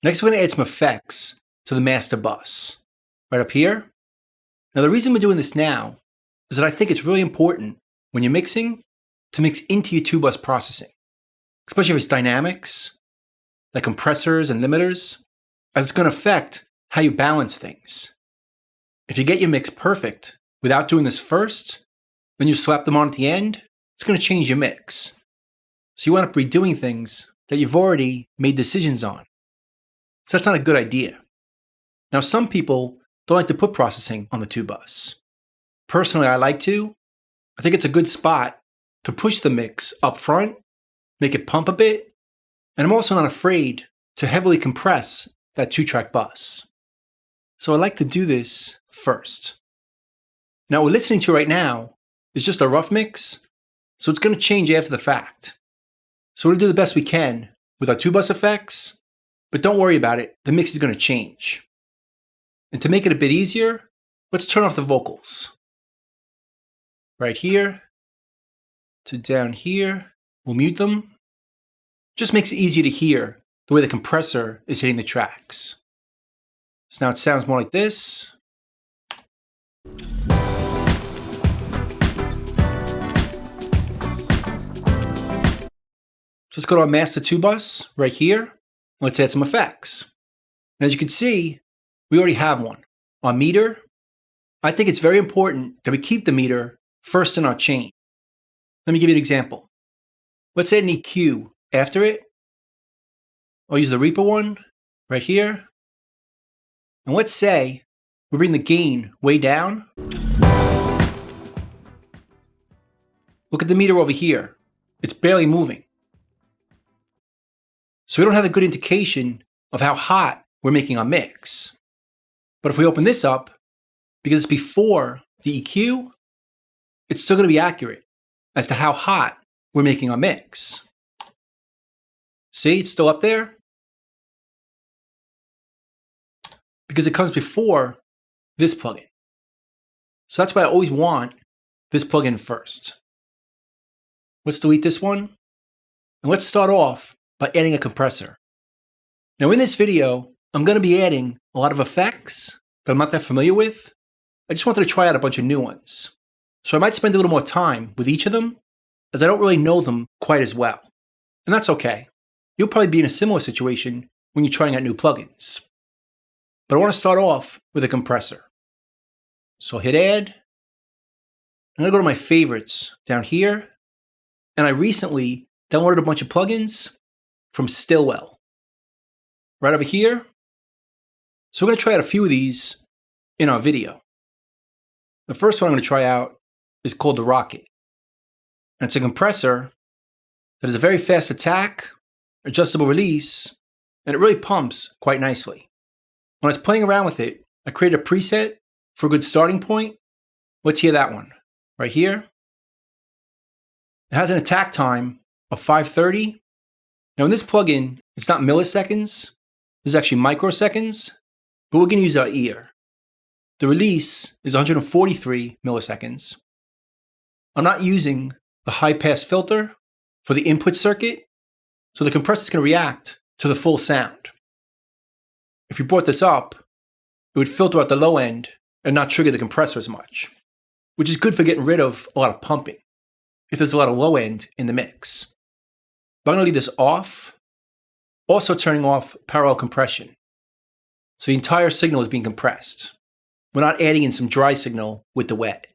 Next, we're going to add some effects to the master bus, right up here. Now, the reason we're doing this now is that I think it's really important when you're mixing to mix into your 2-bus processing, especially if it's dynamics, like compressors and limiters, as it's going to affect how you balance things. If you get your mix perfect without doing this first, then you slap them on at the end, it's going to change your mix. So you end up redoing things that you've already made decisions on. So that's not a good idea. Now, some people don't like to put processing on the 2-bus. Personally, I like to. I think it's a good spot to push the mix up front, make it pump a bit, and I'm also not afraid to heavily compress that 2-track bus. So I like to do this first. Now, what we're listening to right now is just a rough mix, so it's going to change after the fact. So we're going to do the best we can with our 2-bus effects, but don't worry about it, the mix is going to change. And to make it a bit easier, let's turn off the vocals. Right here to down here, we'll mute them. Just makes it easier to hear the way the compressor is hitting the tracks. So now it sounds more like this. Let's go to our master 2-bus right here. Let's add some effects. And as you can see, we already have one. Our meter, I think it's very important that we keep the meter first in our chain. Let me give you an example. Let's add an EQ after it. I'll use the Reaper one right here. And let's say we bring the gain way down. Look at the meter over here. It's barely moving. So we don't have a good indication of how hot we're making our mix. But if we open this up, because it's before the EQ, it's still going to be accurate as to how hot we're making our mix. See, it's still up there. Because it comes before this plugin. So that's why I always want this plugin first. Let's delete this one. And let's start off by adding a compressor. Now in this video, I'm going to be adding a lot of effects that I'm not that familiar with. I just wanted to try out a bunch of new ones. So I might spend a little more time with each of them, as I don't really know them quite as well. And that's okay. You'll probably be in a similar situation when you're trying out new plugins. But I want to start off with a compressor. So I'll hit add. I'm going to go to my favorites down here. And I recently downloaded a bunch of plugins from Stillwell. Right over here. So we're going to try out a few of these in our video. The first one I'm going to try out is called the Rocket. And it's a compressor that has a very fast attack, adjustable release, and it really pumps quite nicely. When I was playing around with it, I created a preset for a good starting point. Let's hear that one right here. It has an attack time of 530. Now in this plugin, it's not milliseconds. This is actually microseconds, but we're going to use our ear. The release is 143 milliseconds. I'm not using the high pass filter for the input circuit, so the compressor is going to react to the full sound. If you brought this up, it would filter out the low end and not trigger the compressor as much, which is good for getting rid of a lot of pumping if there's a lot of low end in the mix. But I'm going to leave this off, also turning off parallel compression. So the entire signal is being compressed. We're not adding in some dry signal with the wet.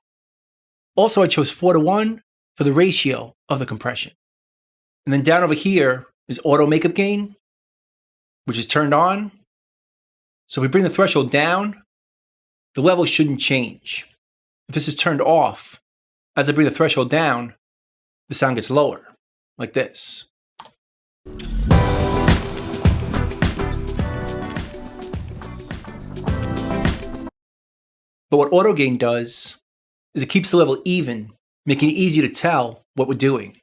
Also, I chose 4:1 for the ratio of the compression. And then down over here is auto makeup gain, which is turned on. So if we bring the threshold down, the level shouldn't change. If this is turned off, as I bring the threshold down, the sound gets lower, like this. But what auto gain does is it keeps the level even, making it easier to tell what we're doing.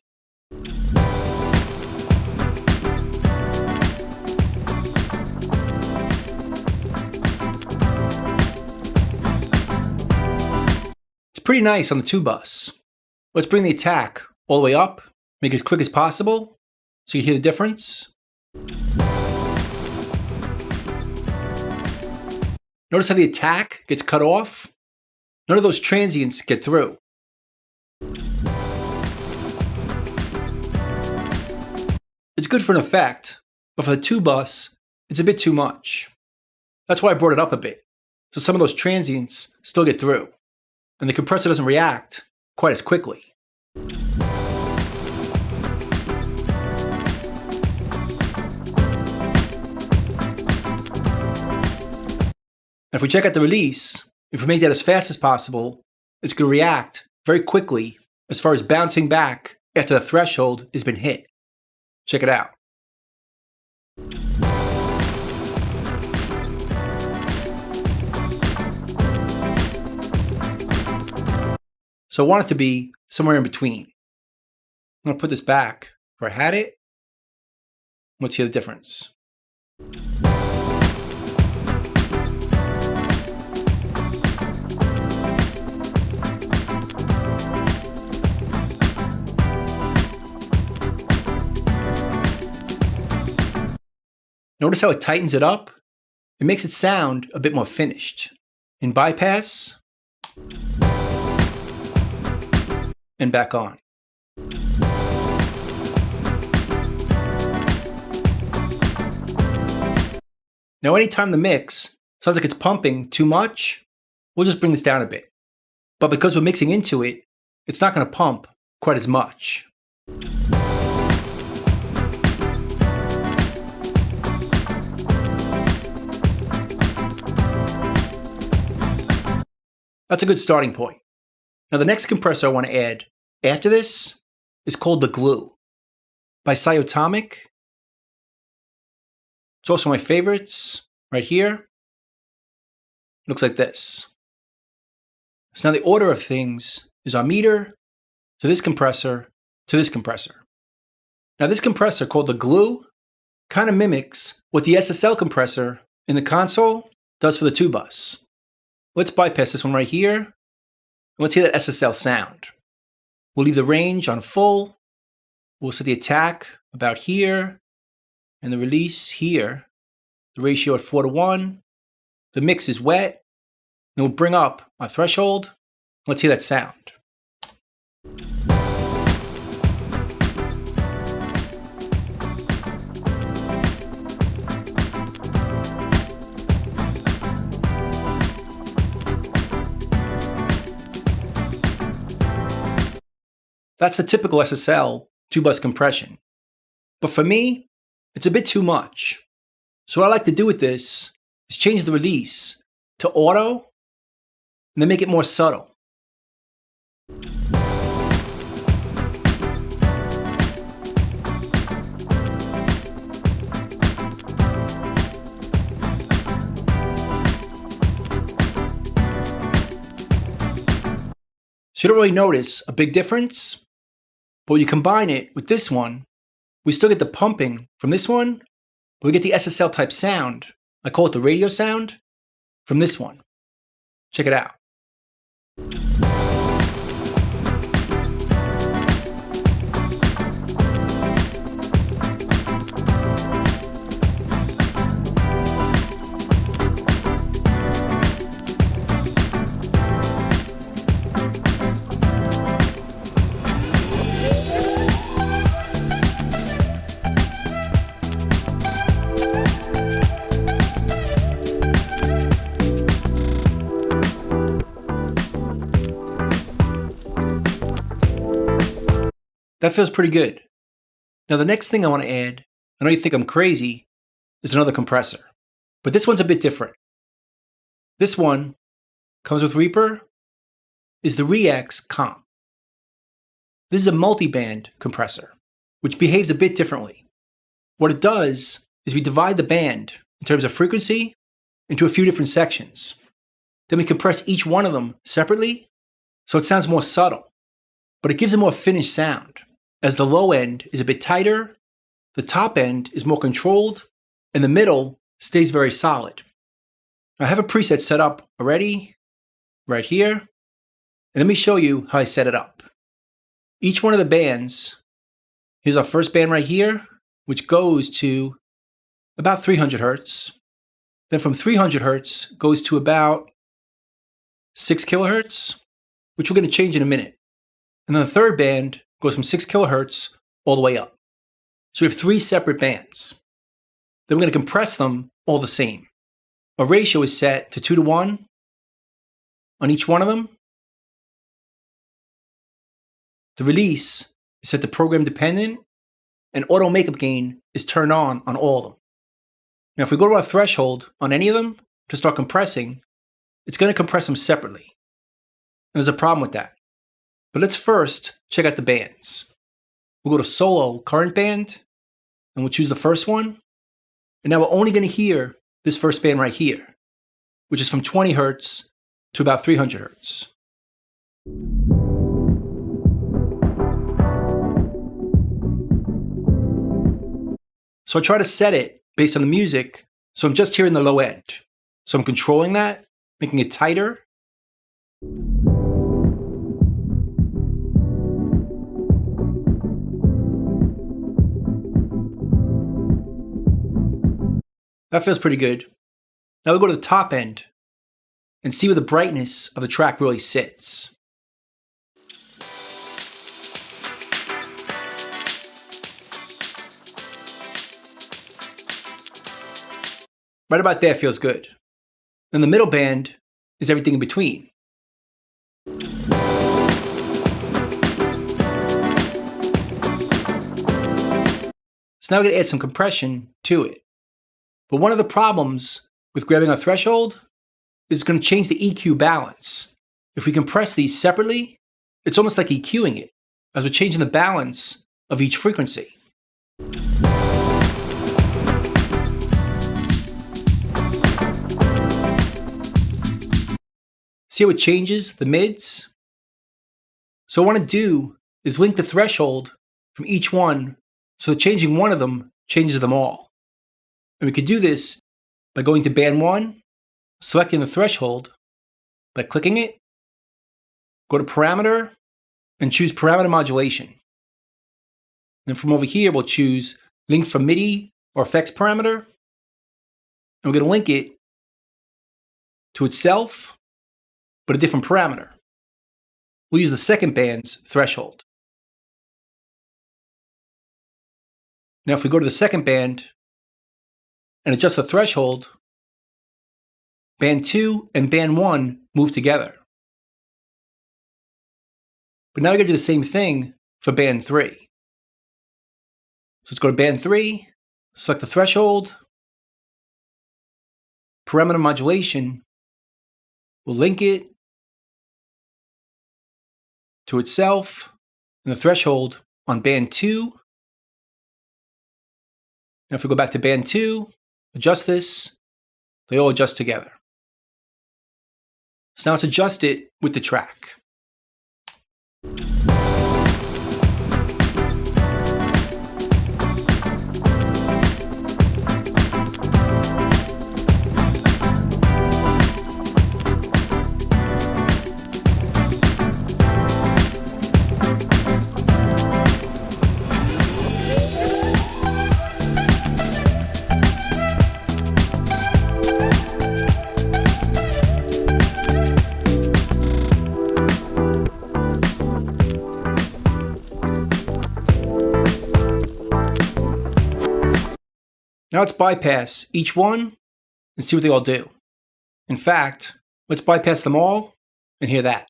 It's pretty nice on the 2-bus. Let's bring the attack all the way up, make it as quick as possible so you hear the difference. Notice how the attack gets cut off? None of those transients get through. It's good for an effect, but for the 2-bus, it's a bit too much. That's why I brought it up a bit, so some of those transients still get through, and the compressor doesn't react quite as quickly. And if we check out the release, if we make that as fast as possible, it's going to react very quickly as far as bouncing back after the threshold has been hit. Check it out. So I want it to be somewhere in between. I'm going to put this back where I had it. Let's hear the difference. Notice how it tightens it up? It makes it sound a bit more finished. In bypass, and back on. Now anytime the mix sounds like it's pumping too much, we'll just bring this down a bit. But because we're mixing into it, it's not going to pump quite as much. That's a good starting point. Now the next compressor I want to add after this is called the Glue by 08MasterBussProcessing. It's also my favorites right here. Looks like this. So now the order of things is our meter to this compressor to this compressor. Now this compressor called the Glue kind of mimics what the SSL compressor in the console does for the 2-bus. Let's bypass this one right here, and let's hear that SSL sound. We'll leave the range on full, we'll set the attack about here, and the release here, the ratio at 4:1, the mix is wet, and we'll bring up our threshold, let's hear that sound. That's the typical SSL 2-bus compression. But for me, it's a bit too much. So what I like to do with this is change the release to auto and then make it more subtle. So you don't really notice a big difference. But when you combine it with this one, we still get the pumping from this one, but we get the SSL type sound, I call it the radio sound, from this one. Check it out. That feels pretty good. Now the next thing I want to add, I know you think I'm crazy, is another compressor. But this one's a bit different. This one comes with Reaper, is the Rex Comp. This is a multi-band compressor, which behaves a bit differently. What it does is we divide the band in terms of frequency into a few different sections. Then we compress each one of them separately, so it sounds more subtle, but it gives a more finished sound. As the low end is a bit tighter, the top end is more controlled, and the middle stays very solid. I have a preset set up already, right here, and let me show you how I set it up. Each one of the bands, here's our first band right here, which goes to about 300 Hertz. Then from 300 hertz goes to about 6 kilohertz, which we're going to change in a minute. And then the third band goes from 6 kilohertz all the way up. So we have 3 separate bands. Then we're going to compress them all the same. Our ratio is set to 2:1 on each one of them. The release is set to program dependent, and auto makeup gain is turned on all of them. Now, if we go to our threshold on any of them to start compressing, it's going to compress them separately. And there's a problem with that. But let's first check out the bands. We'll go to solo current band, and we'll choose the first one. And now we're only going to hear this first band right here, which is from 20 hertz to about 300 hertz. So I try to set it based on the music, so I'm just hearing the low end. So I'm controlling that, making it tighter. That feels pretty good. Now we go to the top end and see where the brightness of the track really sits. Right about there feels good. Then the middle band is everything in between. So now we're going to add some compression to it. But one of the problems with grabbing our threshold is it's going to change the EQ balance. If we compress these separately, it's almost like EQing it, as we're changing the balance of each frequency. See how it changes the mids? So what I want to do is link the threshold from each one so that changing one of them changes them all. And we could do this by going to band 1, selecting the threshold, by clicking it, go to parameter, and choose parameter modulation. Then from over here, we'll choose link from MIDI or effects parameter. And we're going to link it to itself, but a different parameter. We'll use the second band's threshold. Now if we go to the second band and adjust the threshold, band 2 and band 1 move together. But now we're going to do the same thing for band 3. So let's go to band 3, select the threshold, parameter modulation, we'll link it to itself and the threshold on band 2. Now if we go back to band 2, adjust this, they all adjust together. So now let's adjust it with the track. Now let's bypass each one and see what they all do. In fact, let's bypass them all and hear that.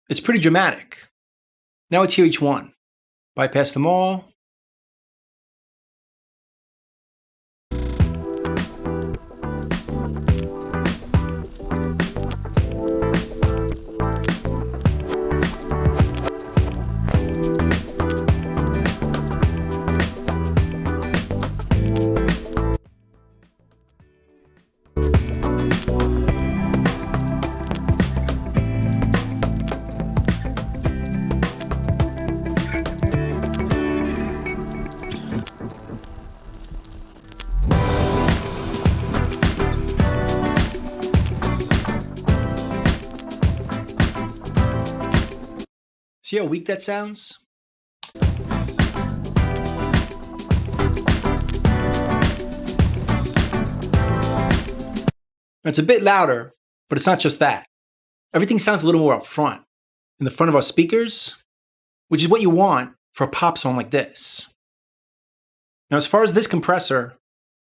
It's pretty dramatic. Now let's hear each one. Bypass them all. See how weak that sounds? It's a bit louder, but it's not just that. Everything sounds a little more up front, in the front of our speakers, which is what you want for a pop song like this. Now, as far as this compressor,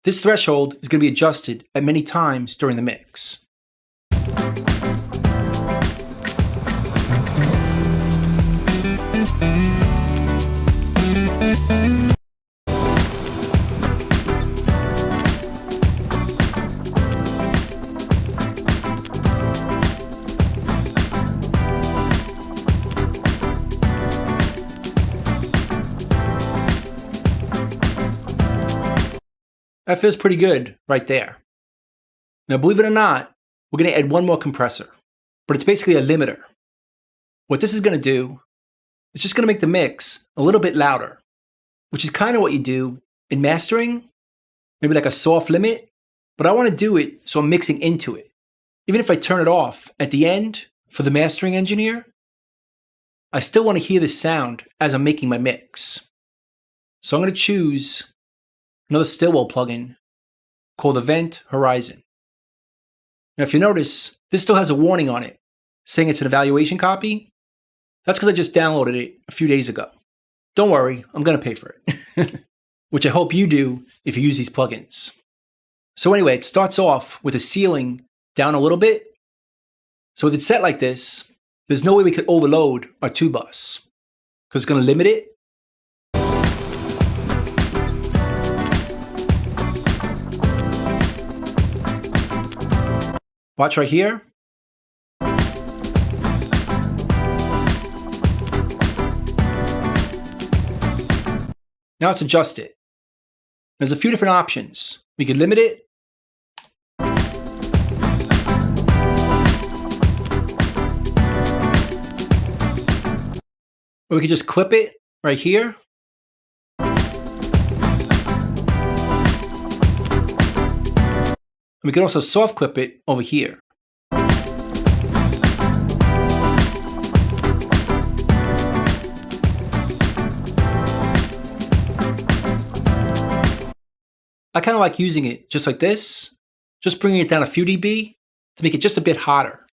this threshold is going to be adjusted at many times during the mix. That feels pretty good right there. Now, believe it or not, we're going to add one more compressor, but it's basically a limiter. What this is going to do is just going to make the mix a little bit louder, which is kind of what you do in mastering, maybe like a soft limit, but I want to do it so I'm mixing into it. Even if I turn it off at the end for the mastering engineer, I still want to hear this sound as I'm making my mix. So I'm going to choose another Stillwell plugin called Event Horizon. Now, if you notice, this still has a warning on it saying it's an evaluation copy. That's because I just downloaded it a few days ago. Don't worry, I'm going to pay for it, which I hope you do if you use these plugins. So anyway, it starts off with a ceiling down a little bit. So with it set like this, there's no way we could overload our 2-bus because it's going to limit it. Watch right here. Now let's adjust it. There's a few different options. We could limit it. Or we could just clip it right here. And we could also soft clip it over here. I kind of like using it just like this, just bringing it down a few dB to make it just a bit hotter.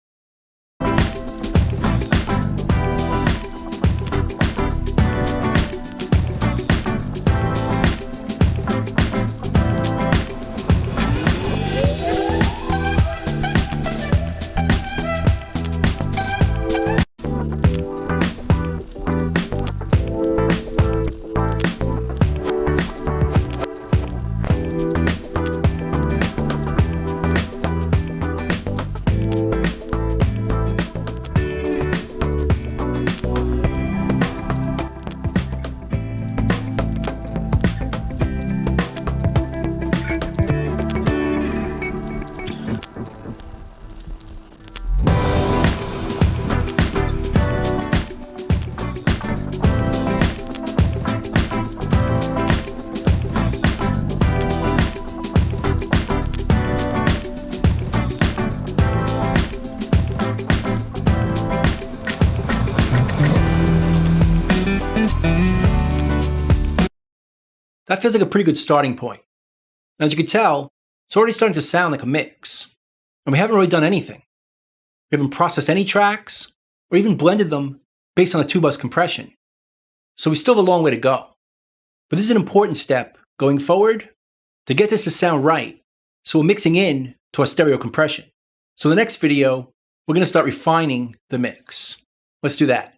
That feels like a pretty good starting point. And as you can tell, it's already starting to sound like a mix. And we haven't really done anything. We haven't processed any tracks or even blended them based on the 2-bus compression. So we still have a long way to go. But this is an important step going forward to get this to sound right, so we're mixing in to our stereo compression. So in the next video, we're going to start refining the mix. Let's do that.